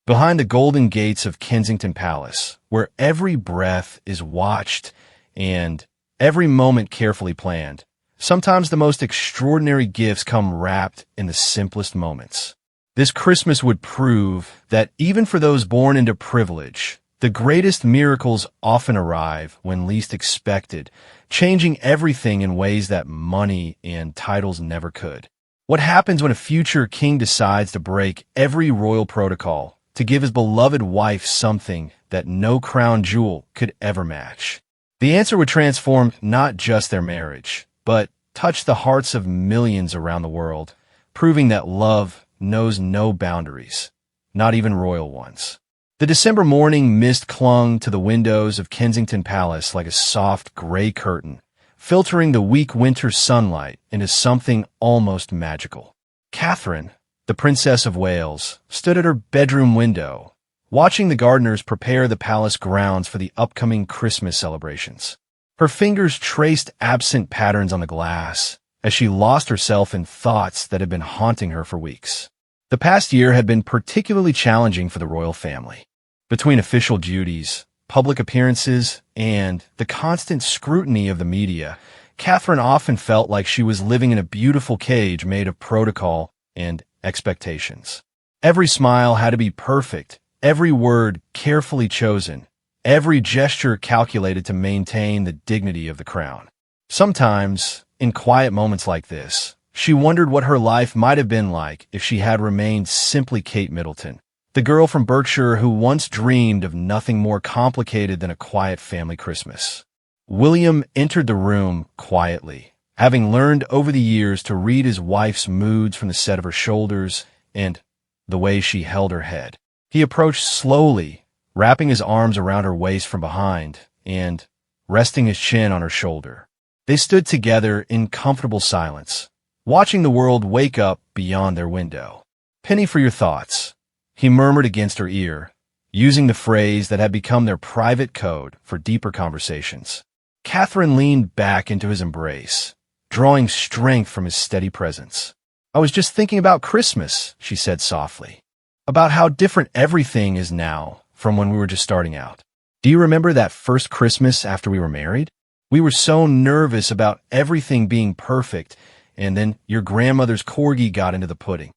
behind the golden gates of Kensington Palace, where every breath is watched and every moment carefully planned. Sometimes the most extraordinary gifts come wrapped in the simplest moments. This Christmas would prove that even for those born into privilege, the greatest miracles often arrive when least expected, changing everything in ways that money and titles never could. What happens when a future king decides to break every royal protocol to give his beloved wife something that no crown jewel could ever match? The answer would transform not just their marriage, but touch the hearts of millions around the world, proving that love knows no boundaries, not even royal ones. The December morning mist clung to the windows of Kensington Palace like a soft gray curtain, filtering the weak winter sunlight into something almost magical. Catherine, the Princess of Wales, stood at her bedroom window, watching the gardeners prepare the palace grounds for the upcoming Christmas celebrations. Her fingers traced absent patterns on the glass as she lost herself in thoughts that had been haunting her for weeks. The past year had been particularly challenging for the royal family. Between official duties, public appearances, and the constant scrutiny of the media, Catherine often felt like she was living in a beautiful cage made of protocol and expectations. Every smile had to be perfect, every word carefully chosen, every gesture calculated to maintain the dignity of the crown. Sometimes, in quiet moments like this, she wondered what her life might have been like if she had remained simply Kate Middleton, the girl from Berkshire who once dreamed of nothing more complicated than a quiet family Christmas. William entered the room quietly, having learned over the years to read his wife's moods from the set of her shoulders and the way she held her head. He approached slowly, wrapping his arms around her waist from behind and resting his chin on her shoulder. They stood together in comfortable silence, watching the world wake up beyond their window. "Penny for your thoughts," he murmured against her ear, using the phrase that had become their private code for deeper conversations. Catherine leaned back into his embrace, drawing strength from his steady presence. "I was just thinking about Christmas," she said softly, "about how different everything is now from when we were just starting out. Do you remember that first Christmas after we were married? We were so nervous about everything being perfect, and then your grandmother's corgi got into the pudding."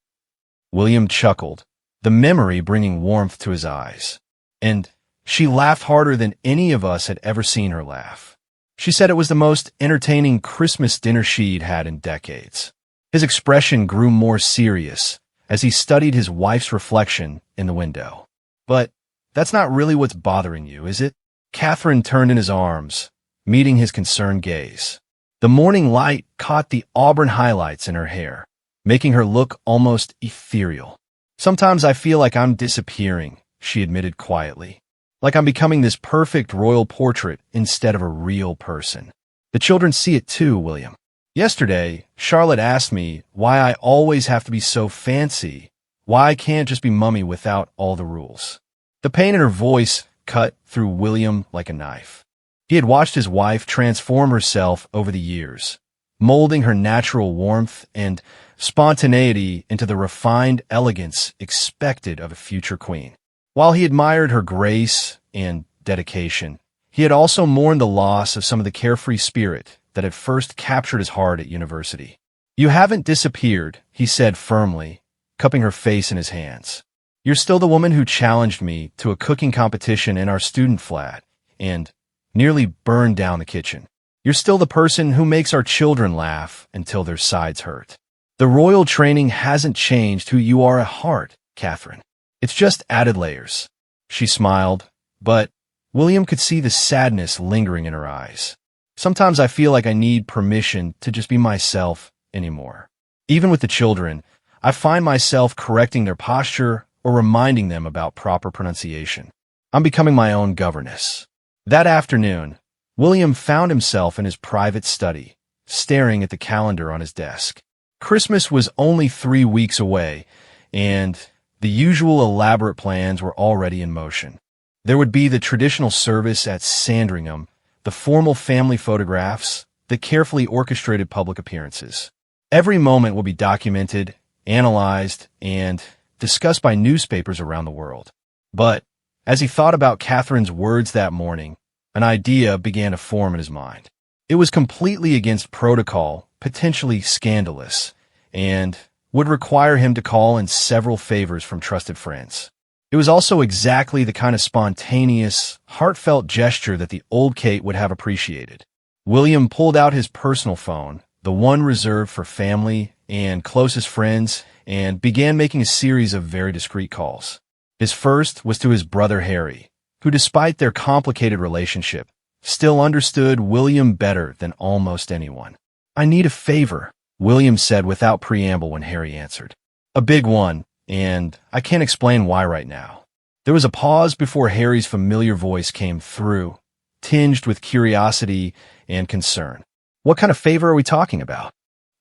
William chuckled, the memory bringing warmth to his eyes. And she laughed harder than any of us had ever seen her laugh. She said it was the most entertaining Christmas dinner she'd had in decades. His expression grew more serious as he studied his wife's reflection in the window. "But that's not really what's bothering you, is it?" Catherine turned in his arms, meeting his concerned gaze. The morning light caught the auburn highlights in her hair, making her look almost ethereal. "Sometimes I feel like I'm disappearing," she admitted quietly. "Like I'm becoming this perfect royal portrait instead of a real person." "The children see it too, William. Yesterday, Charlotte asked me why I always have to be so fancy, why I can't just be Mummy without all the rules." The pain in her voice cut through William like a knife. He had watched his wife transform herself over the years, molding her natural warmth and spontaneity into the refined elegance expected of a future queen. While he admired her grace and dedication, he had also mourned the loss of some of the carefree spirit that had first captured his heart at university. "You haven't disappeared," he said firmly, cupping her face in his hands. "You're still the woman who challenged me to a cooking competition in our student flat and nearly burned down the kitchen. You're still the person who makes our children laugh until their sides hurt. The royal training hasn't changed who you are at heart, Catherine. It's just added layers." She smiled, but William could see the sadness lingering in her eyes. "Sometimes I feel like I need permission to just be myself anymore. Even with the children, I find myself correcting their posture or reminding them about proper pronunciation. I'm becoming my own governess." That afternoon, William found himself in his private study, staring at the calendar on his desk. Christmas was only 3 weeks away, and the usual elaborate plans were already in motion. There would be the traditional service at Sandringham, the formal family photographs, the carefully orchestrated public appearances. Every moment will be documented, analyzed, and discussed by newspapers around the world. But as he thought about Catherine's words that morning, an idea began to form in his mind. It was completely against protocol, potentially scandalous, and would require him to call in several favors from trusted friends. It was also exactly the kind of spontaneous, heartfelt gesture that the old Kate would have appreciated. William pulled out his personal phone, the one reserved for family and closest friends, and began making a series of very discreet calls. His first was to his brother Harry, who, despite their complicated relationship, still understood William better than almost anyone. "I need a favor," William said without preamble when Harry answered. "A big one, and I can't explain why right now." There was a pause before Harry's familiar voice came through, tinged with curiosity and concern. "What kind of favor are we talking about?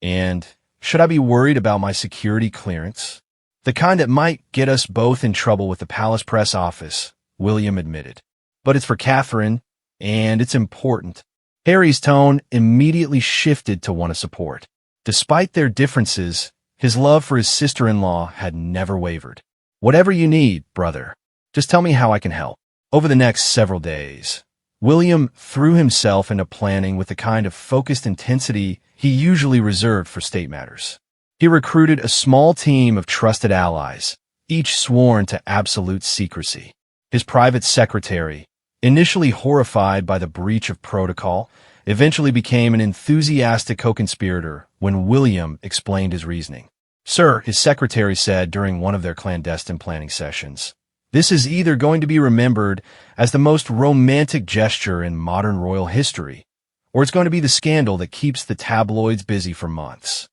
And should I be worried about my security clearance?" "The kind that might get us both in trouble with the Palace Press Office," William admitted. "But it's for Catherine, and it's important." Harry's tone immediately shifted to one of support. Despite their differences, his love for his sister-in-law had never wavered. "Whatever you need, brother. Just tell me how I can help." Over the next several days, William threw himself into planning with the kind of focused intensity he usually reserved for state matters. He recruited a small team of trusted allies, each sworn to absolute secrecy. His private secretary, initially horrified by the breach of protocol, eventually became an enthusiastic co-conspirator when William explained his reasoning. "Sir," his secretary said during one of their clandestine planning sessions, "this is either going to be remembered as the most romantic gesture in modern royal history, or it's going to be the scandal that keeps the tabloids busy for months."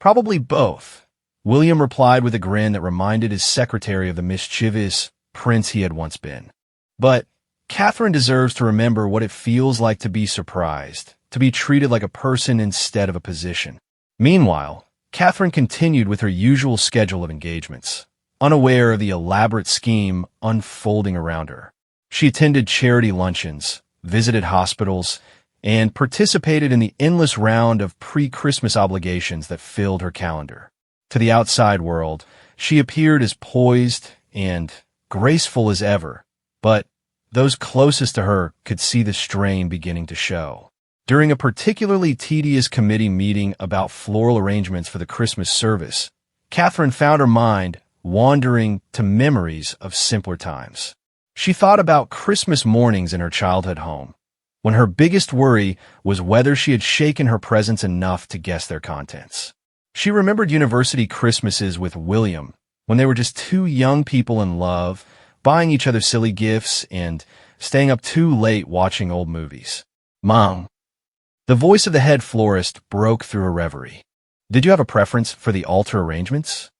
"Probably both," William replied with a grin that reminded his secretary of the mischievous prince he had once been. "But Catherine deserves to remember what it feels like to be surprised, to be treated like a person instead of a position." Meanwhile, Catherine continued with her usual schedule of engagements, unaware of the elaborate scheme unfolding around her. She attended charity luncheons, visited hospitals, and participated in the endless round of pre-Christmas obligations that filled her calendar. To the outside world, she appeared as poised and graceful as ever, but those closest to her could see the strain beginning to show. During a particularly tedious committee meeting about floral arrangements for the Christmas service, Catherine found her mind wandering to memories of simpler times. She thought about Christmas mornings in her childhood home, when her biggest worry was whether she had shaken her presents enough to guess their contents. She remembered university Christmases with William, when they were just two young people in love, buying each other silly gifts and staying up too late watching old movies. "Mom." The voice of the head florist broke through her reverie. "Did you have a preference for the altar arrangements?"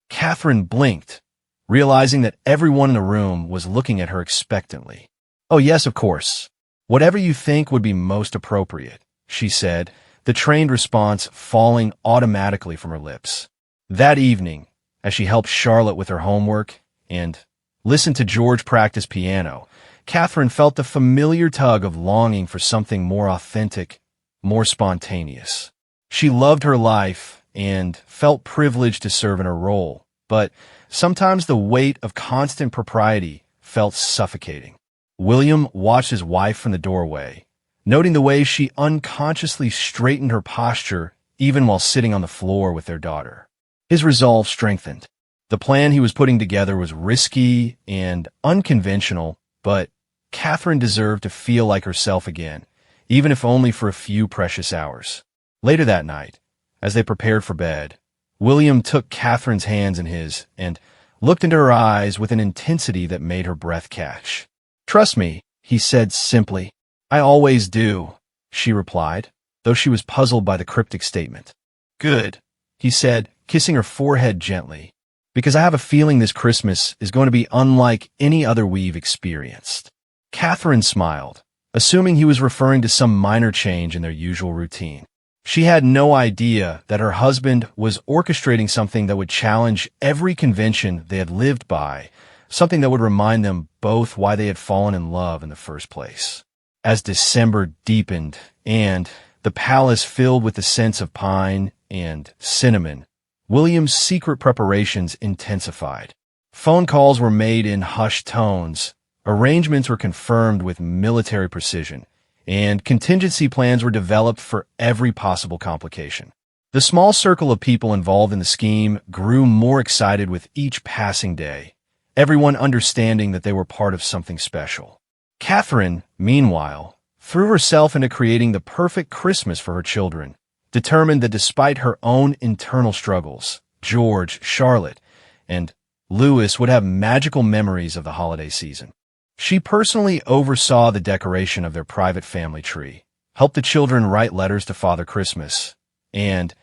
Catherine blinked, realizing that everyone in the room was looking at her expectantly. "Oh yes, of course. Whatever you think would be most appropriate," she said, the trained response falling automatically from her lips. That evening, as she helped Charlotte with her homework and listened to George practice piano, Catherine felt the familiar tug of longing for something more authentic, more spontaneous. She loved her life and felt privileged to serve in her role, but sometimes the weight of constant propriety felt suffocating. William watched his wife from the doorway, noting the way she unconsciously straightened her posture even while sitting on the floor with their daughter. His resolve strengthened. The plan he was putting together was risky and unconventional, but Catherine deserved to feel like herself again, even if only for a few precious hours. Later that night, as they prepared for bed, William took Catherine's hands in his and looked into her eyes with an intensity that made her breath catch. "Trust me," he said simply. "I always do," she replied, though she was puzzled by the cryptic statement. "Good," he said, kissing her forehead gently, "because I have a feeling this Christmas is going to be unlike any other we've experienced." Catherine smiled, assuming he was referring to some minor change in their usual routine. She had no idea that her husband was orchestrating something that would challenge every convention they had lived by, something that would remind them both why they had fallen in love in the first place. As December deepened and the palace filled with the scents of pine and cinnamon, William's secret preparations intensified. Phone calls were made in hushed tones, arrangements were confirmed with military precision, and contingency plans were developed for every possible complication. The small circle of people involved in the scheme grew more excited with each passing day, everyone understanding that they were part of something special. Catherine, meanwhile, threw herself into creating the perfect Christmas for her children, determined that despite her own internal struggles, George, Charlotte, and Louis would have magical memories of the holiday season. She personally oversaw the decoration of their private family tree, helped the children write letters to Father Christmas, and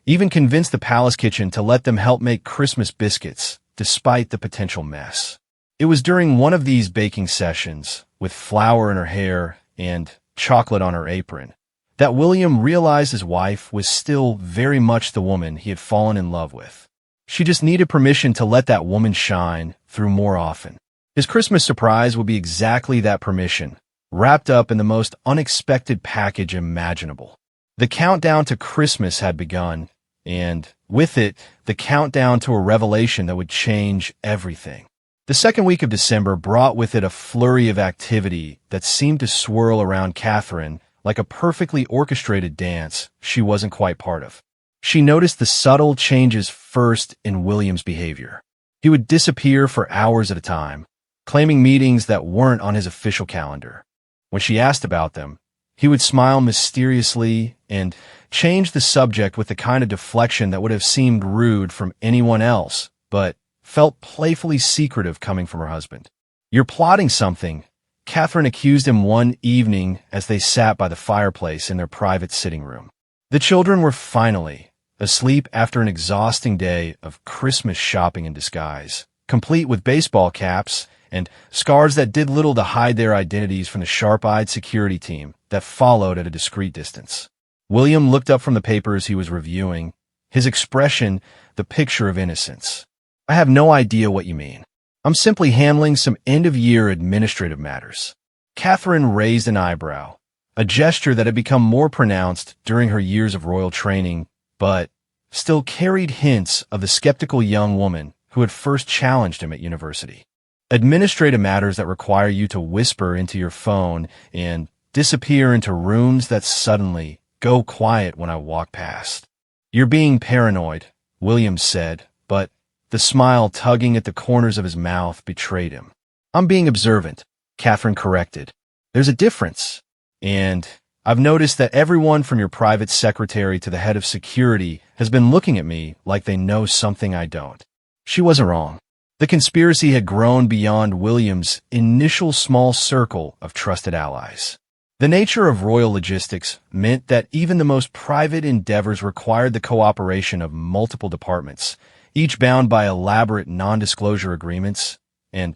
even convinced the palace kitchen to let them help make Christmas biscuits, despite the potential mess. It was during one of these baking sessions, with flour in her hair and chocolate on her apron, that William realized his wife was still very much the woman he had fallen in love with. She just needed permission to let that woman shine through more often. His Christmas surprise would be exactly that permission, wrapped up in the most unexpected package imaginable. The countdown to Christmas had begun, and with it, the countdown to a revelation that would change everything. The second week of December brought with it a flurry of activity that seemed to swirl around Catherine like a perfectly orchestrated dance she wasn't quite part of. She noticed the subtle changes first in William's behavior. He would disappear for hours at a time, claiming meetings that weren't on his official calendar. When she asked about them, he would smile mysteriously and change the subject with the kind of deflection that would have seemed rude from anyone else, but felt playfully secretive coming from her husband. "You're plotting something," Catherine accused him one evening as they sat by the fireplace in their private sitting room. The children were finally asleep after an exhausting day of Christmas shopping in disguise, complete with baseball caps and scarves that did little to hide their identities from the sharp-eyed security team that followed at a discreet distance. William looked up from the papers he was reviewing, his expression the picture of innocence. "I have no idea what you mean. I'm simply handling some end-of-year administrative matters." Catherine raised an eyebrow, a gesture that had become more pronounced during her years of royal training, but still carried hints of the skeptical young woman who had first challenged him at university. "Administrative matters that require you to whisper into your phone and disappear into rooms that suddenly go quiet when I walk past." "You're being paranoid," Williams said, but the smile tugging at the corners of his mouth betrayed him. "I'm being observant," Catherine corrected. "There's a difference. And I've noticed that everyone from your private secretary to the head of security has been looking at me like they know something I don't." She wasn't wrong. The conspiracy had grown beyond William's initial small circle of trusted allies. The nature of royal logistics meant that even the most private endeavors required the cooperation of multiple departments, each bound by elaborate non-disclosure agreements and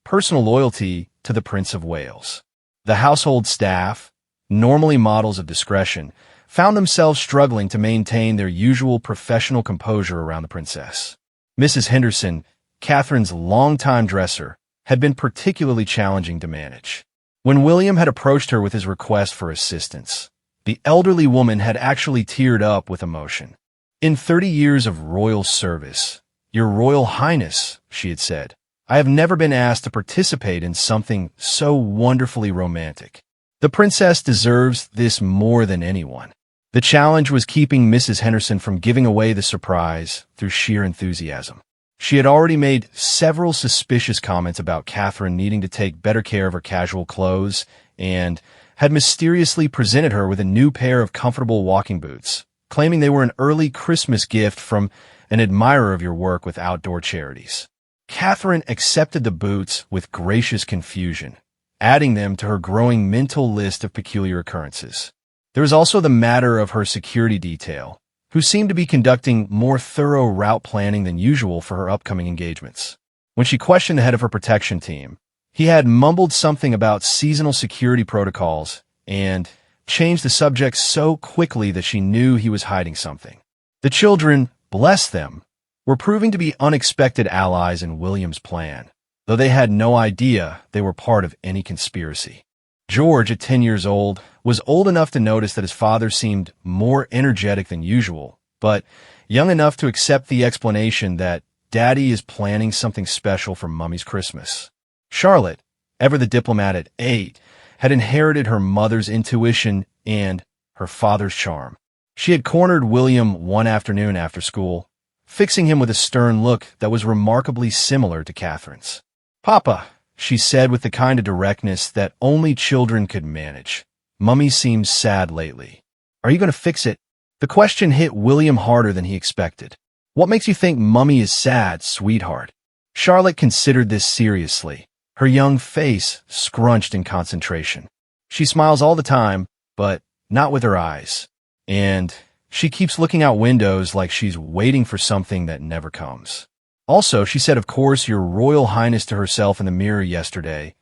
personal loyalty to the Prince of Wales. The household staff, normally models of discretion, found themselves struggling to maintain their usual professional composure around the princess. Mrs. Henderson, Catherine's longtime dresser, had been particularly challenging to manage. When William had approached her with his request for assistance, the elderly woman had actually teared up with emotion. "In 30 years of royal service, Your Royal Highness," she had said, "I have never been asked to participate in something so wonderfully romantic. The princess deserves this more than anyone." The challenge was keeping Mrs. Henderson from giving away the surprise through sheer enthusiasm. She had already made several suspicious comments about Catherine needing to take better care of her casual clothes and had mysteriously presented her with a new pair of comfortable walking boots, claiming they were an early Christmas gift from an admirer of your work with outdoor charities. Catherine accepted the boots with gracious confusion, adding them to her growing mental list of peculiar occurrences. There was also the matter of her security detail, who seemed to be conducting more thorough route planning than usual for her upcoming engagements. When she questioned the head of her protection team, he had mumbled something about seasonal security protocols and changed the subject so quickly that she knew he was hiding something. The children, bless them, were proving to be unexpected allies in William's plan, though they had no idea they were part of any conspiracy. George, at 10 years old, was old enough to notice that his father seemed more energetic than usual, but young enough to accept the explanation that Daddy is planning something special for Mummy's Christmas. Charlotte, ever the diplomat at 8, had inherited her mother's intuition and her father's charm. She had cornered William one afternoon after school, fixing him with a stern look that was remarkably similar to Catherine's. "Papa," she said with the kind of directness that only children could manage, "Mummy seems sad lately. Are you going to fix it?" The question hit William harder than he expected. "What makes you think Mummy is sad, sweetheart?" Charlotte considered this seriously, her young face scrunched in concentration. "She smiles all the time, but not with her eyes. And she keeps looking out windows like she's waiting for something that never comes. Also, she said, of course, Your Royal Highness to herself in the mirror yesterday,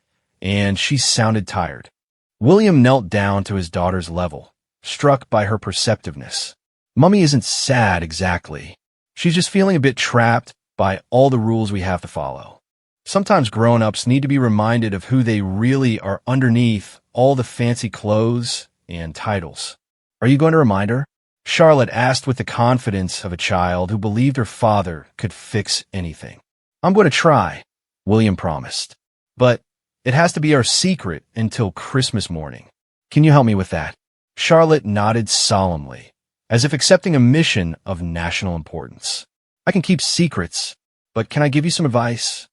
and she sounded tired." William knelt down to his daughter's level, struck by her perceptiveness. "Mummy isn't sad exactly. She's just feeling a bit trapped by all the rules we have to follow. Sometimes grown-ups need to be reminded of who they really are underneath all the fancy clothes and titles." "Are you going to remind her?" Charlotte asked with the confidence of a child who believed her father could fix anything. "I'm going to try," William promised. "But it has to be our secret until Christmas morning. Can you help me with that?" Charlotte nodded solemnly, as if accepting a mission of national importance. "I can keep secrets, but can I give you some advice?"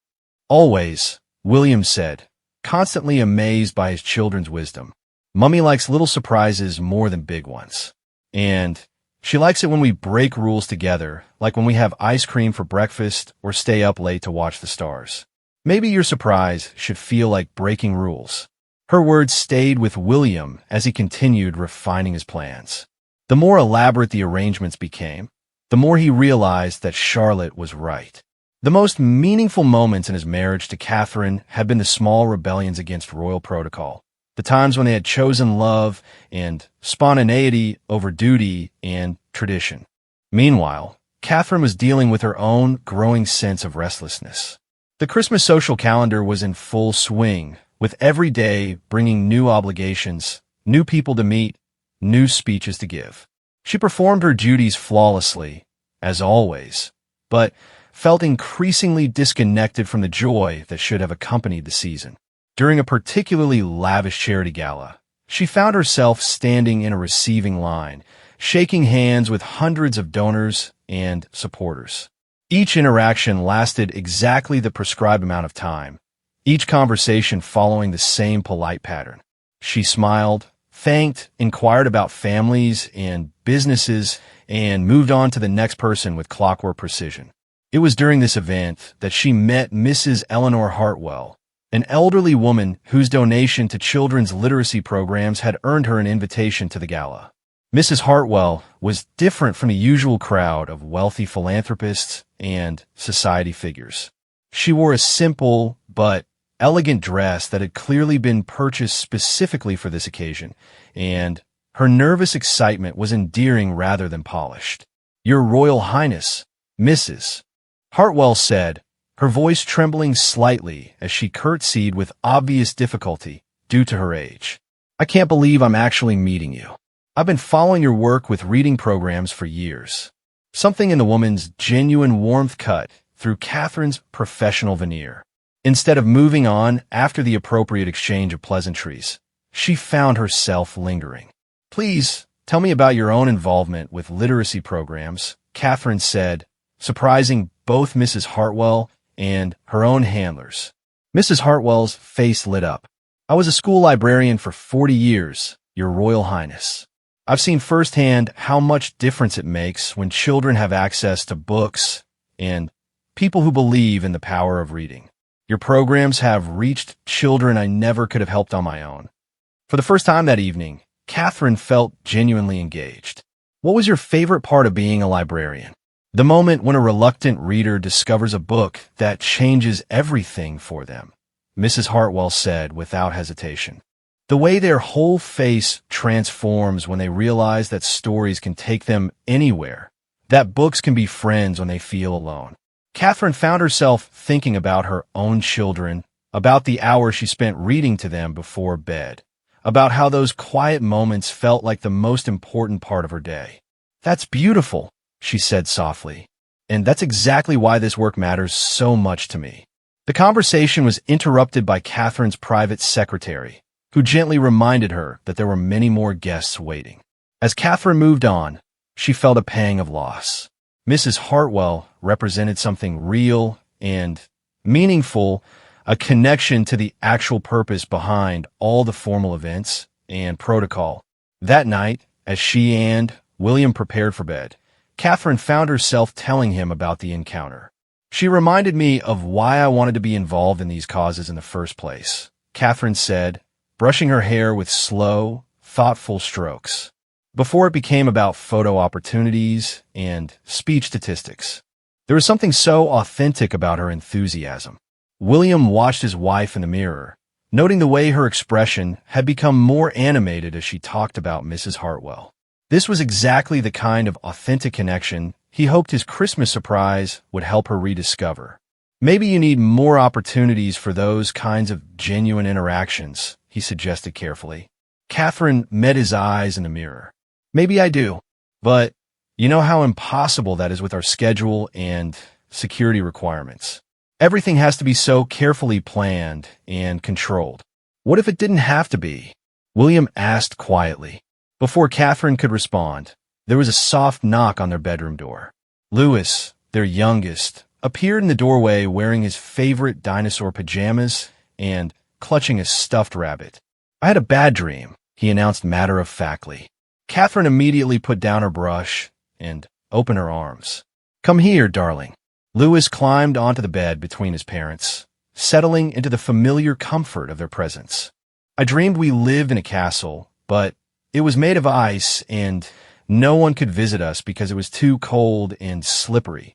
"Always," William said, constantly amazed by his children's wisdom. "Mummy likes little surprises more than big ones. And she likes it when we break rules together, like when we have ice cream for breakfast or stay up late to watch the stars. Maybe your surprise should feel like breaking rules." Her words stayed with William as he continued refining his plans. The more elaborate the arrangements became, the more he realized that Charlotte was right. The most meaningful moments in his marriage to Catherine had been the small rebellions against royal protocol, the times when they had chosen love and spontaneity over duty and tradition. Meanwhile, Catherine was dealing with her own growing sense of restlessness. The Christmas social calendar was in full swing, with every day bringing new obligations, new people to meet, new speeches to give. She performed her duties flawlessly, as always, but felt increasingly disconnected from the joy that should have accompanied the season. During a particularly lavish charity gala, she found herself standing in a receiving line, shaking hands with hundreds of donors and supporters. Each interaction lasted exactly the prescribed amount of time, each conversation following the same polite pattern. She smiled, thanked, inquired about families and businesses, and moved on to the next person with clockwork precision. It was during this event that she met Mrs. Eleanor Hartwell, an elderly woman whose donation to children's literacy programs had earned her an invitation to the gala. Mrs. Hartwell was different from the usual crowd of wealthy philanthropists and society figures. She wore a simple but elegant dress that had clearly been purchased specifically for this occasion, and her nervous excitement was endearing rather than polished. "Your Royal Highness, Mrs." Hartwell said, her voice trembling slightly as she curtsied with obvious difficulty due to her age. "I can't believe I'm actually meeting you. I've been following your work with reading programs for years." Something in the woman's genuine warmth cut through Catherine's professional veneer. Instead of moving on after the appropriate exchange of pleasantries, she found herself lingering. "Please, tell me about your own involvement with literacy programs," Catherine said, surprising both Mrs. Hartwell and her own handlers. Mrs. Hartwell's face lit up. "I was a school librarian for 40 years, Your Royal Highness. I've seen firsthand how much difference it makes when children have access to books and people who believe in the power of reading. Your programs have reached children I never could have helped on my own." For the first time that evening, Catherine felt genuinely engaged. "What was your favorite part of being a librarian?" "The moment when a reluctant reader discovers a book that changes everything for them," Mrs. Hartwell said without hesitation. "The way their whole face transforms when they realize that stories can take them anywhere, that books can be friends when they feel alone." Catherine found herself thinking about her own children, about the hour she spent reading to them before bed, about how those quiet moments felt like the most important part of her day. "That's beautiful," she said softly. And that's exactly why this work matters so much to me. The conversation was interrupted by Catherine's private secretary, who gently reminded her that there were many more guests waiting. As Catherine moved on, she felt a pang of loss. Mrs. Hartwell represented something real and meaningful, a connection to the actual purpose behind all the formal events and protocol. That night, as she and William prepared for bed, Catherine found herself telling him about the encounter. She reminded me of why I wanted to be involved in these causes in the first place, Catherine said, brushing her hair with slow, thoughtful strokes. Before it became about photo opportunities and speech statistics, there was something so authentic about her enthusiasm. William watched his wife in the mirror, noting the way her expression had become more animated as she talked about Mrs. Hartwell. This was exactly the kind of authentic connection he hoped his Christmas surprise would help her rediscover. Maybe you need more opportunities for those kinds of genuine interactions, he suggested carefully. Catherine met his eyes in the mirror. Maybe I do, but you know how impossible that is with our schedule and security requirements. Everything has to be so carefully planned and controlled. What if it didn't have to be? William asked quietly. Before Catherine could respond, there was a soft knock on their bedroom door. Louis, their youngest, appeared in the doorway wearing his favorite dinosaur pajamas and clutching a stuffed rabbit. I had a bad dream, he announced matter-of-factly. Catherine immediately put down her brush and opened her arms. Come here, darling. Louis climbed onto the bed between his parents, settling into the familiar comfort of their presence. I dreamed we lived in a castle, but it was made of ice and no one could visit us because it was too cold and slippery.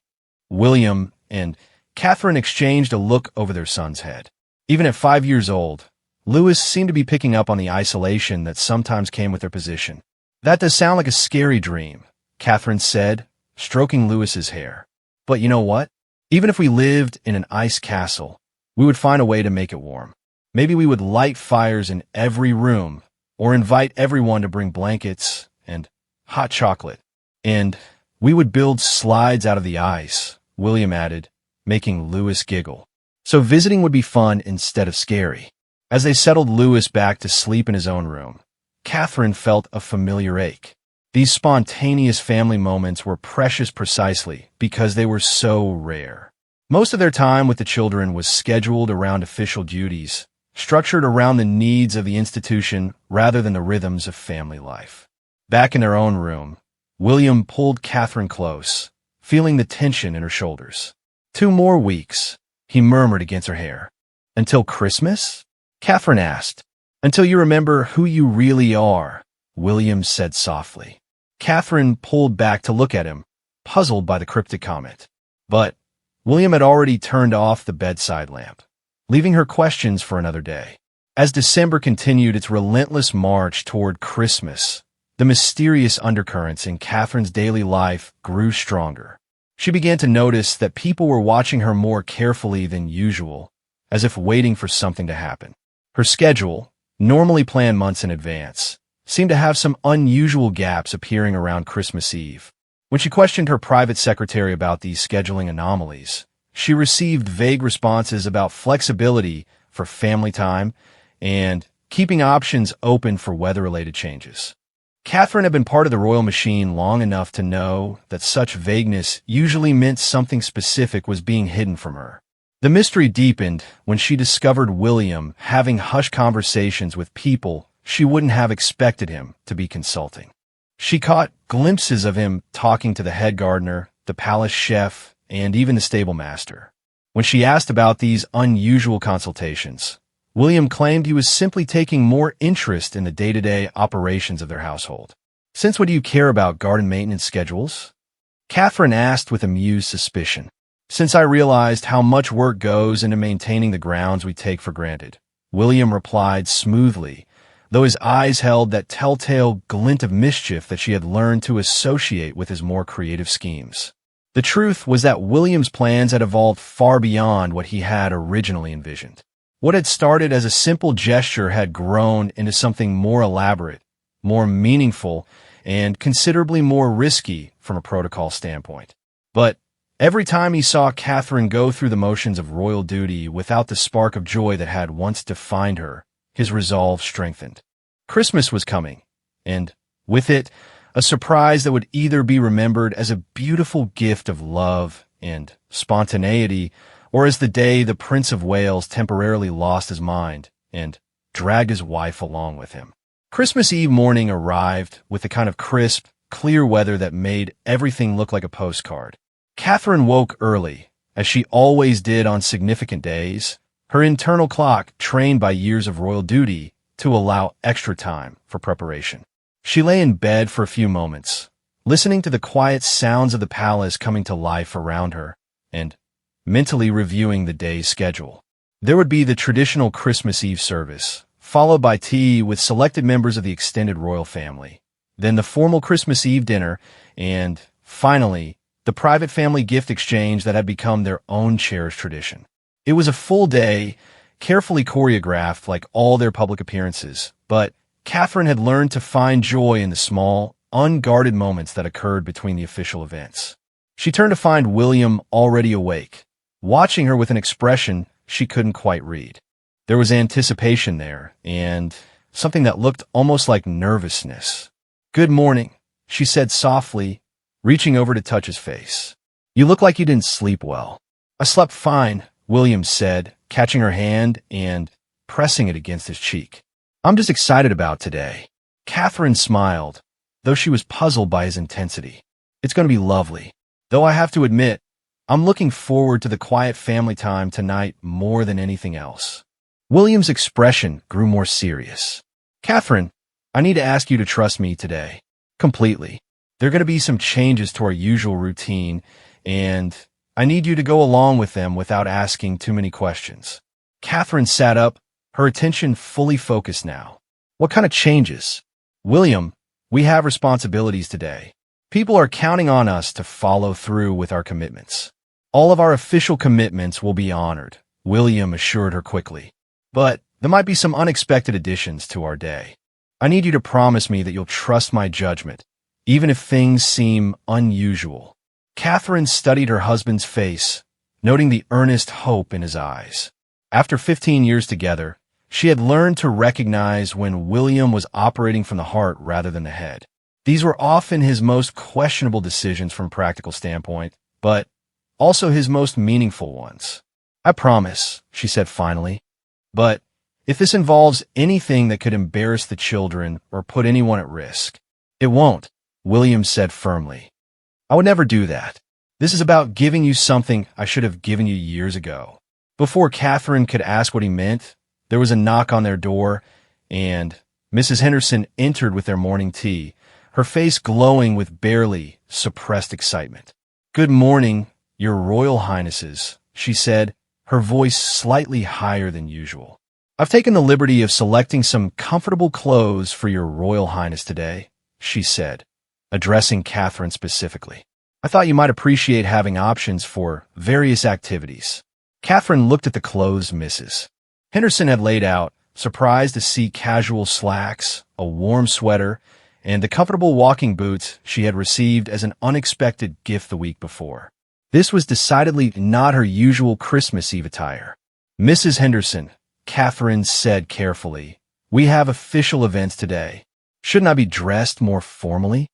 William and Catherine exchanged a look over their son's head. Even at 5 years old, Louis seemed to be picking up on the isolation that sometimes came with their position. That does sound like a scary dream, Catherine said, stroking Louis's hair. But you know what? Even if we lived in an ice castle, we would find a way to make it warm. Maybe we would light fires in every room or invite everyone to bring blankets and hot chocolate. And we would build slides out of the ice, William added, making Louis giggle. So visiting would be fun instead of scary. As they settled Louis back to sleep in his own room, Catherine felt a familiar ache. These spontaneous family moments were precious precisely because they were so rare. Most of their time with the children was scheduled around official duties, structured around the needs of the institution rather than the rhythms of family life. Back in their own room, William pulled Catherine close, feeling the tension in her shoulders. 2 more weeks, he murmured against her hair. Until Christmas? Catherine asked. Until you remember who you really are, William said softly. Catherine pulled back to look at him, puzzled by the cryptic comment. But William had already turned off the bedside lamp, leaving her questions for another day. As December continued its relentless march toward Christmas, the mysterious undercurrents in Catherine's daily life grew stronger. She began to notice that people were watching her more carefully than usual, as if waiting for something to happen. Her schedule, normally planned months in advance, seemed to have some unusual gaps appearing around Christmas Eve. When she questioned her private secretary about these scheduling anomalies, she received vague responses about flexibility for family time and keeping options open for weather-related changes. Catherine had been part of the royal machine long enough to know that such vagueness usually meant something specific was being hidden from her. The mystery deepened when she discovered William having hushed conversations with people she wouldn't have expected him to be consulting. She caught glimpses of him talking to the head gardener, the palace chef, and even the stable master. When she asked about these unusual consultations, William claimed he was simply taking more interest in the day-to-day operations of their household. Since when do you care about garden maintenance schedules? Catherine asked with amused suspicion. Since I realized how much work goes into maintaining the grounds we take for granted, William replied smoothly, though his eyes held that telltale glint of mischief that she had learned to associate with his more creative schemes. The truth was that William's plans had evolved far beyond what he had originally envisioned. What had started as a simple gesture had grown into something more elaborate, more meaningful, and considerably more risky from a protocol standpoint. But Every time he saw Catherine go through the motions of royal duty without the spark of joy that had once defined her, his resolve strengthened. Christmas was coming, and with it, a surprise that would either be remembered as a beautiful gift of love and spontaneity, or as the day the Prince of Wales temporarily lost his mind and dragged his wife along with him. Christmas Eve morning arrived with the kind of crisp, clear weather that made everything look like a postcard. Catherine woke early, as she always did on significant days, her internal clock trained by years of royal duty to allow extra time for preparation. She lay in bed for a few moments, listening to the quiet sounds of the palace coming to life around her, and mentally reviewing the day's schedule. There would be the traditional Christmas Eve service, followed by tea with selected members of the extended royal family, then the formal Christmas Eve dinner, and, finally, the private family gift exchange that had become their own cherished tradition. It was a full day, carefully choreographed like all their public appearances, but Catherine had learned to find joy in the small, unguarded moments that occurred between the official events. She turned to find William already awake, watching her with an expression she couldn't quite read. There was anticipation there, and something that looked almost like nervousness. "Good morning," she said softly, reaching over to touch his face. "You look like you didn't sleep well." "I slept fine," William said, catching her hand and pressing it against his cheek. "I'm just excited about today." Catherine smiled, though she was puzzled by his intensity. "It's going to be lovely. Though I have to admit, I'm looking forward to the quiet family time tonight more than anything else." William's expression grew more serious. "Catherine, I need to ask you to trust me today. Completely. There are going to be some changes to our usual routine, and I need you to go along with them without asking too many questions." Catherine sat up, her attention fully focused now. "What kind of changes?" "William, we have responsibilities today. People are counting on us to follow through with our commitments." "All of our official commitments will be honored," William assured her quickly. "But there might be some unexpected additions to our day. I need you to promise me that you'll trust my judgment, even if things seem unusual." Catherine studied her husband's face, noting the earnest hope in his eyes. After 15 years together, she had learned to recognize when William was operating from the heart rather than the head. These were often his most questionable decisions from a practical standpoint, but also his most meaningful ones. "I promise," she said finally. "But if this involves anything that could embarrass the children or put anyone at risk." "It won't," William said firmly. "I would never do that. This is about giving you something I should have given you years ago." Before Catherine could ask what he meant, there was a knock on their door, and Mrs. Henderson entered with their morning tea, her face glowing with barely suppressed excitement. "Good morning, Your Royal Highnesses," she said, her voice slightly higher than usual. "I've taken the liberty of selecting some comfortable clothes for Your Royal Highness today," she said, addressing Catherine specifically. "I thought you might appreciate having options for various activities." Catherine looked at the clothes Mrs. Henderson had laid out, surprised to see casual slacks, a warm sweater, and the comfortable walking boots she had received as an unexpected gift the week before. This was decidedly not her usual Christmas Eve attire. "Mrs. Henderson," Catherine said carefully, "we have official events today. Shouldn't I be dressed more formally?"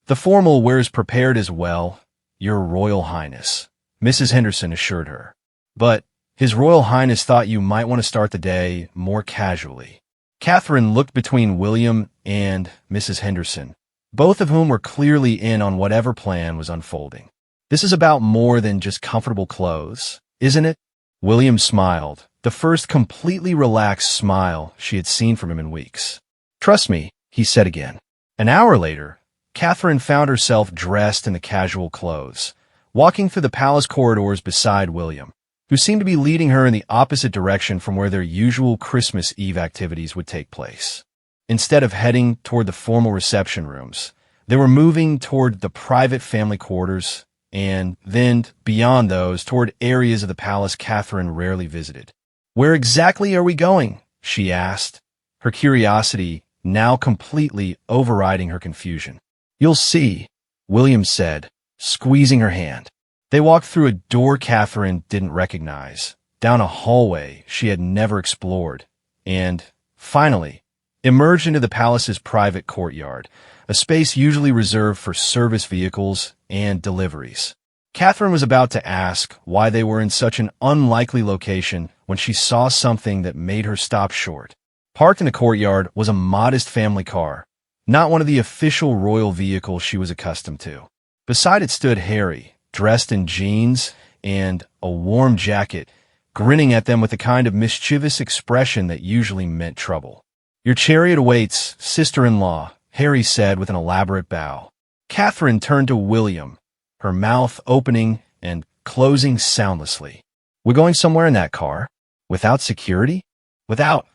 "The formal wear is prepared as well, Your Royal Highness," Mrs. Henderson assured her. "But His Royal Highness thought you might want to start the day more casually." Catherine looked between William and Mrs. Henderson, both of whom were clearly in on whatever plan was unfolding. "This is about more than just comfortable clothes, isn't it?" William smiled, the first completely relaxed smile she had seen from him in weeks. "Trust me," he said again. An hour later, Catherine found herself dressed in the casual clothes, walking through the palace corridors beside William, who seemed to be leading her in the opposite direction from where their usual Christmas Eve activities would take place. Instead of heading toward the formal reception rooms, they were moving toward the private family quarters, and then, beyond those, toward areas of the palace Catherine rarely visited. "Where exactly are we going?" she asked, her curiosity now completely overriding her confusion. "You'll see," William said, squeezing her hand. They walked through a door Catherine didn't recognize, down a hallway she had never explored, and, finally, emerged into the palace's private courtyard, a space usually reserved for service vehicles and deliveries. Catherine was about to ask why they were in such an unlikely location when she saw something that made her stop short. Parked in the courtyard was a modest family car, not one of the official royal vehicles she was accustomed to. Beside it stood Harry, dressed in jeans and a warm jacket, grinning at them with the kind of mischievous expression that usually meant trouble. "Your chariot awaits, sister-in-law," Harry said with an elaborate bow. Catherine turned to William, her mouth opening and closing soundlessly. "We're going somewhere in that car? Without security? Without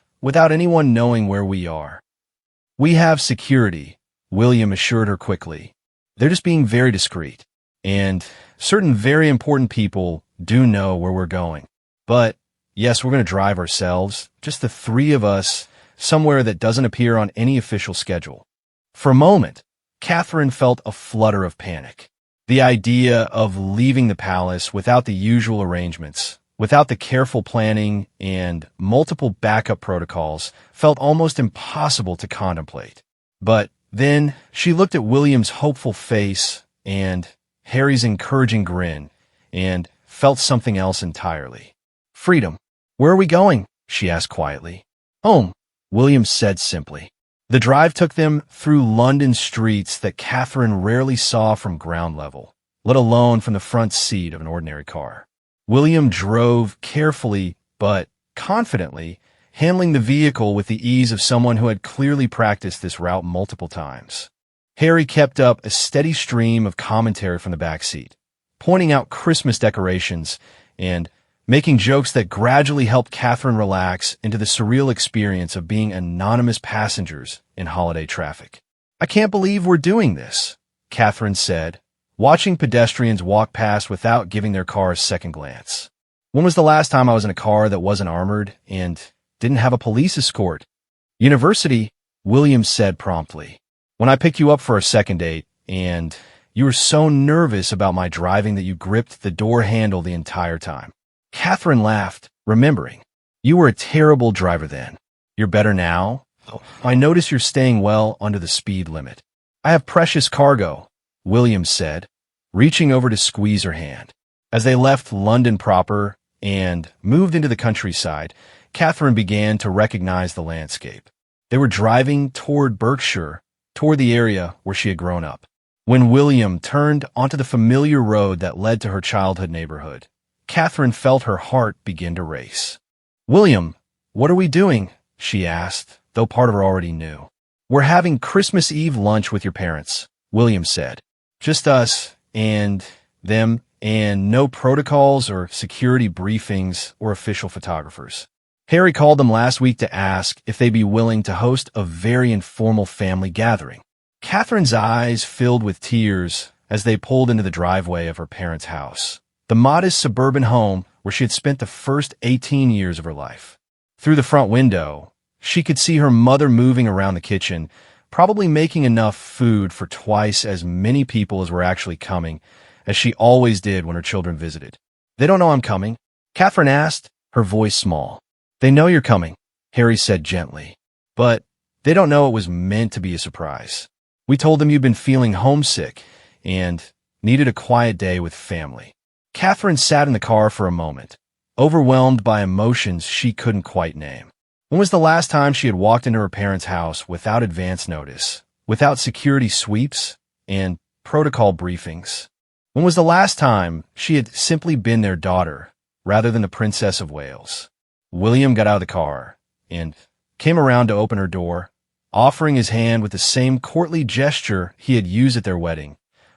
anyone knowing where we are." "We have security," William assured her quickly. "They're just being very discreet. And certain very important people do know where we're going. But, yes, we're going to drive ourselves, just the three of us, somewhere that doesn't appear on any official schedule." For a moment, Catherine felt a flutter of panic. The idea of leaving the palace without the usual arrangements, without the careful planning and multiple backup protocols, felt almost impossible to contemplate. But then she looked at William's hopeful face and Harry's encouraging grin and felt something else entirely. "Freedom. Where are we going?" she asked quietly. "Home," William said simply. The drive took them through London streets that Catherine rarely saw from ground level, let alone from the front seat of an ordinary car. William drove carefully but confidently, handling the vehicle with the ease of someone who had clearly practiced this route multiple times. Harry kept up a steady stream of commentary from the back seat, pointing out Christmas decorations and making jokes that gradually helped Catherine relax into the surreal experience of being anonymous passengers in holiday traffic. "I can't believe we're doing this," Catherine said, watching pedestrians walk past without giving their car a second glance. "When was the last time I was in a car that wasn't armored and didn't have a police escort?" "University," William said promptly. "When I picked you up for a second date, and you were so nervous about my driving that you gripped the door handle the entire time." Catherine laughed, remembering. "You were a terrible driver then. You're better now? I notice you're staying well under the speed limit." "I have precious cargo," William said, reaching over to squeeze her hand. As they left London proper and moved into the countryside, Catherine began to recognize the landscape. They were driving toward Berkshire, toward the area where she had grown up, when William turned onto the familiar road that led to her childhood neighborhood. Catherine felt her heart begin to race. "William, what are we doing?" she asked, though part of her already knew. "We're having Christmas Eve lunch with your parents," William said. "Just us and them, and no protocols or security briefings or official photographers. Harry called them last week to ask if they'd be willing to host a very informal family gathering." Catherine's eyes filled with tears as they pulled into the driveway of her parents' house, the modest suburban home where she had spent the first 18 years of her life. Through the front window, she could see her mother moving around the kitchen, probably making enough food for twice as many people as were actually coming, as she always did when her children visited. "They don't know I'm coming?" Catherine asked, her voice small. "They know you're coming," Harry said gently. "But they don't know it was meant to be a surprise. We told them you'd been feeling homesick and needed a quiet day with family." Catherine sat in the car for a moment, overwhelmed by emotions she couldn't quite name. When was the last time she had walked into her parents' house without advance notice, without security sweeps and protocol briefings? When was the last time she had simply been their daughter rather than the Princess of Wales? William got out of the car and came around to open her door, offering his hand with the same courtly gesture he had used at their wedding,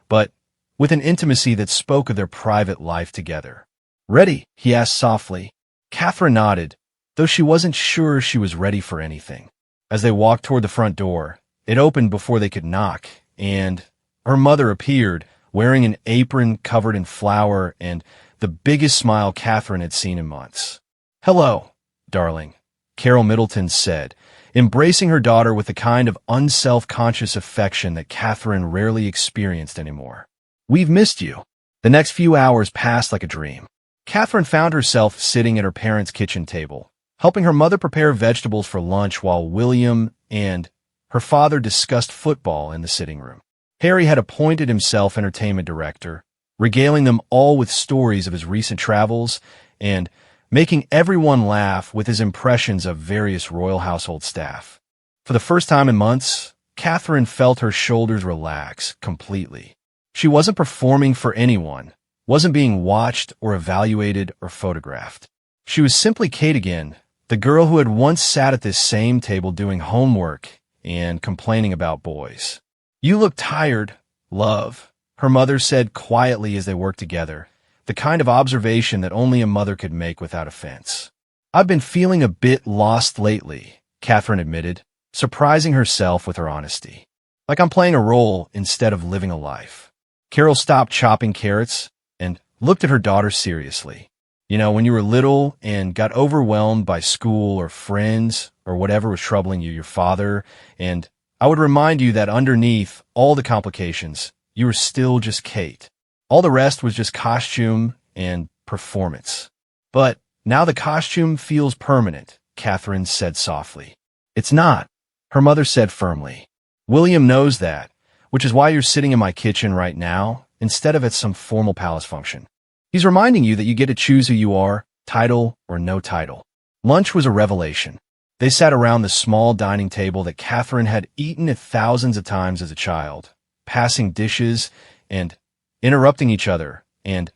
but with an intimacy that spoke of their private life together. "Ready?" he asked softly. Catherine nodded, though she wasn't sure she was ready for anything. As they walked toward the front door, it opened before they could knock, and her mother appeared, wearing an apron covered in flour and the biggest smile Catherine had seen in months. "Hello, darling," Carol Middleton said, embracing her daughter with the kind of unself-conscious affection that Catherine rarely experienced anymore. "We've missed you." The next few hours passed like a dream. Catherine found herself sitting at her parents' kitchen table, helping her mother prepare vegetables for lunch while William and her father discussed football in the sitting room. Harry had appointed himself entertainment director, regaling them all with stories of his recent travels and making everyone laugh with his impressions of various royal household staff. For the first time in months, Catherine felt her shoulders relax completely. She wasn't performing for anyone, wasn't being watched or evaluated or photographed. She was simply Kate again, the girl who had once sat at this same table doing homework and complaining about boys. "You look tired, love," her mother said quietly as they worked together, the kind of observation that only a mother could make without offense. "I've been feeling a bit lost lately," Catherine admitted, surprising herself with her honesty. "Like I'm playing a role instead of living a life." Carol stopped chopping carrots and looked at her daughter seriously. "You know, when you were little and got overwhelmed by school or friends or whatever was troubling you, your father, and I would remind you that underneath all the complications, you were still just Kate. All the rest was just costume and performance. But now the costume feels permanent," Catherine said softly. "It's not," her mother said firmly. "William knows that, which is why you're sitting in my kitchen right now instead of at some formal palace function. He's reminding you that you get to choose who you are, title or no title." Lunch was a revelation. They sat around the small dining table that Catherine had eaten at thousands of times as a child, passing dishes and interrupting each other and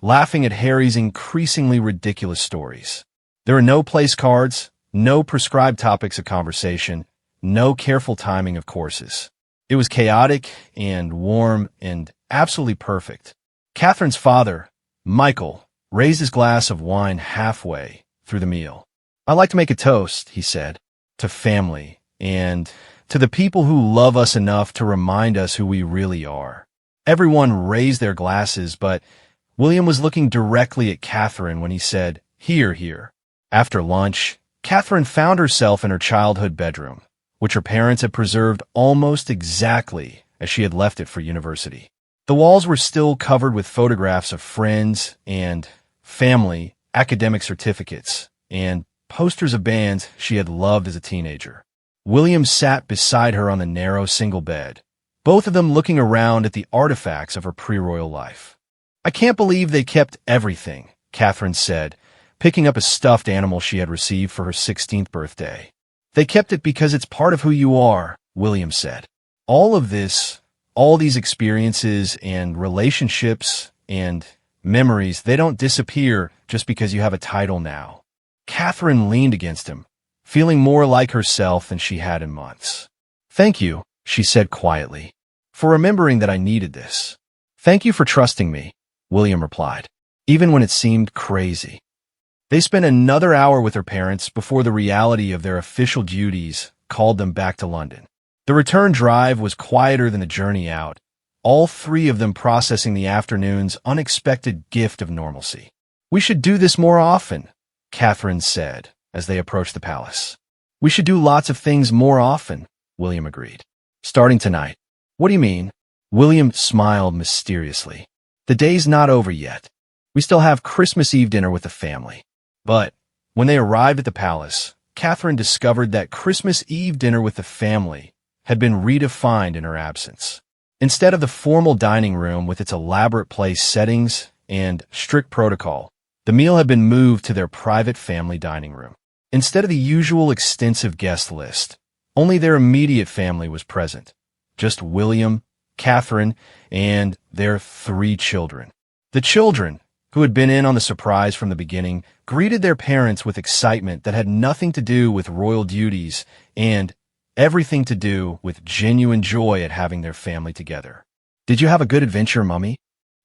laughing at Harry's increasingly ridiculous stories. There were no place cards, no prescribed topics of conversation, no careful timing of courses. It was chaotic and warm and absolutely perfect. Catherine's father, Michael, raised his glass of wine halfway through the meal. "I like to make a toast," he said, "to family and to the people who love us enough to remind us who we really are." Everyone raised their glasses, but William was looking directly at Catherine when he said, "Here, here." After lunch, Catherine found herself in her childhood bedroom, which her parents had preserved almost exactly as she had left it for university. The walls were still covered with photographs of friends and family, academic certificates, and posters of bands she had loved as a teenager. William sat beside her on the narrow single bed, both of them looking around at the artifacts of her pre-royal life. "I can't believe they kept everything," Catherine said, picking up a stuffed animal she had received for her 16th birthday. "They kept it because it's part of who you are," William said. "All of this, all these experiences and relationships and memories, they don't disappear just because you have a title now." Catherine leaned against him, feeling more like herself than she had in months. "Thank you," she said quietly, "for remembering that I needed this." "Thank you for trusting me," William replied, even when it seemed crazy. They spent another hour with her parents before the reality of their official duties called them back to London. The return drive was quieter than the journey out, all three of them processing the afternoon's unexpected gift of normalcy. "We should do this more often," Catherine said as they approached the palace. "We should do lots of things more often," William agreed. "Starting tonight." "What do you mean?" William smiled mysteriously. "The day's not over yet. We still have Christmas Eve dinner with the family." But when they arrived at the palace, Catherine discovered that Christmas Eve dinner with the family had been redefined in her absence. Instead of the formal dining room with its elaborate place settings and strict protocol, the meal had been moved to their private family dining room. Instead of the usual extensive guest list, only their immediate family was present. Just William, Catherine, and their 3 children. The children, who had been in on the surprise from the beginning, greeted their parents with excitement that had nothing to do with royal duties and everything to do with genuine joy at having their family together. "Did you have a good adventure, Mummy?"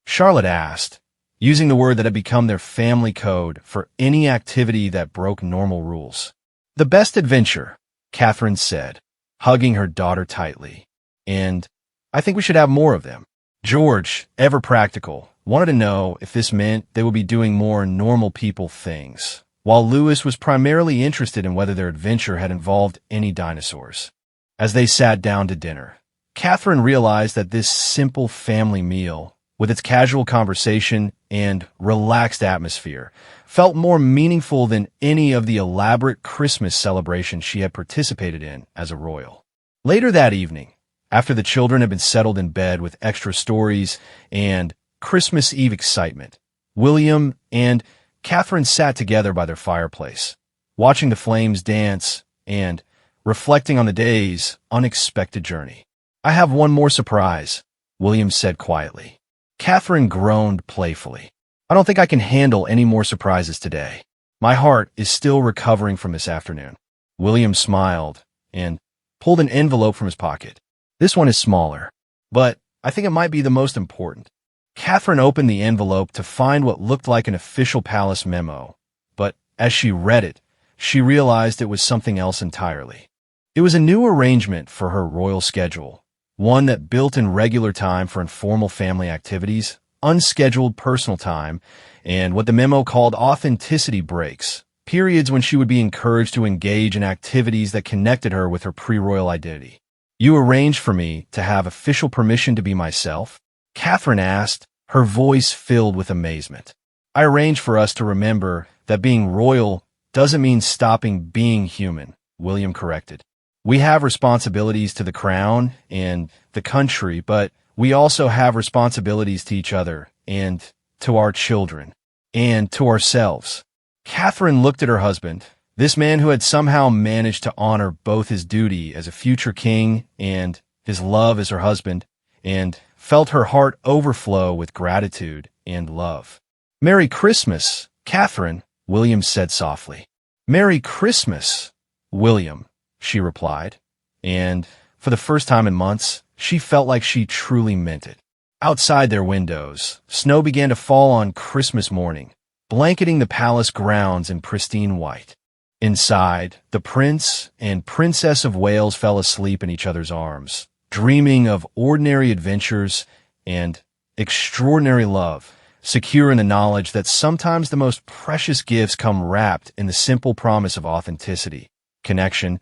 Charlotte asked, using the word that had become their family code for any activity that broke normal rules. "The best adventure," Catherine said, hugging her daughter tightly. "And I think we should have more of them." George, ever practical, wanted to know if this meant they would be doing more normal people things, while Louis was primarily interested in whether their adventure had involved any dinosaurs. As they sat down to dinner, Catherine realized that this simple family meal with its casual conversation and relaxed atmosphere, felt more meaningful than any of the elaborate Christmas celebrations she had participated in as a royal. Later that evening, after the children had been settled in bed with extra stories and Christmas Eve excitement, William and Catherine sat together by their fireplace, watching the flames dance and reflecting on the day's unexpected journey. "I have one more surprise," William said quietly. Catherine groaned playfully. "I don't think I can handle any more surprises today. My heart is still recovering from this afternoon." William smiled and pulled an envelope from his pocket. "This one is smaller, but I think it might be the most important." Catherine opened the envelope to find what looked like an official palace memo, but as she read it, she realized it was something else entirely. It was a new arrangement for her royal schedule, one that built in regular time for informal family activities, unscheduled personal time, and what the memo called authenticity breaks, periods when she would be encouraged to engage in activities that connected her with her pre-royal identity. "You arranged for me to have official permission to be myself?" Catherine asked, her voice filled with amazement. "I arranged for us to remember that being royal doesn't mean stopping being human," William corrected. "We have responsibilities to the crown and the country, but we also have responsibilities to each other and to our children and to ourselves." Catherine looked at her husband, this man who had somehow managed to honor both his duty as a future king and his love as her husband, and felt her heart overflow with gratitude and love. "Merry Christmas, Catherine," William said softly. "Merry Christmas, William," she replied, and for the first time in months, she felt like she truly meant it. Outside their windows, snow began to fall on Christmas morning, blanketing the palace grounds in pristine white. Inside, the Prince and Princess of Wales fell asleep in each other's arms, dreaming of ordinary adventures and extraordinary love, secure in the knowledge that sometimes the most precious gifts come wrapped in the simple promise of authenticity, connection,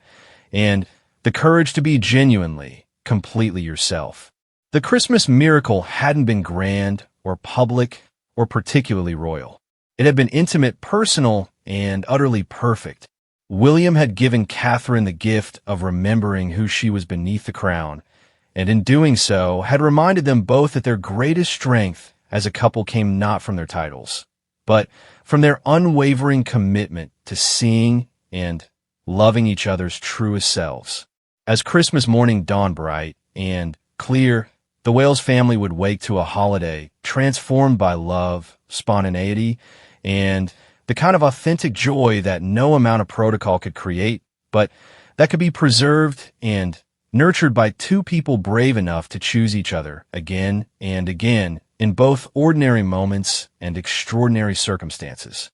and the courage to be genuinely, completely yourself. The Christmas miracle hadn't been grand or public or particularly royal. It had been intimate, personal, and utterly perfect. William had given Catherine the gift of remembering who she was beneath the crown, and in doing so had reminded them both that their greatest strength as a couple came not from their titles, but from their unwavering commitment to seeing and loving each other's truest selves. As Christmas morning dawned bright and clear, the Wales family would wake to a holiday transformed by love, spontaneity, and the kind of authentic joy that no amount of protocol could create, but that could be preserved and nurtured by two people brave enough to choose each other again and again in both ordinary moments and extraordinary circumstances.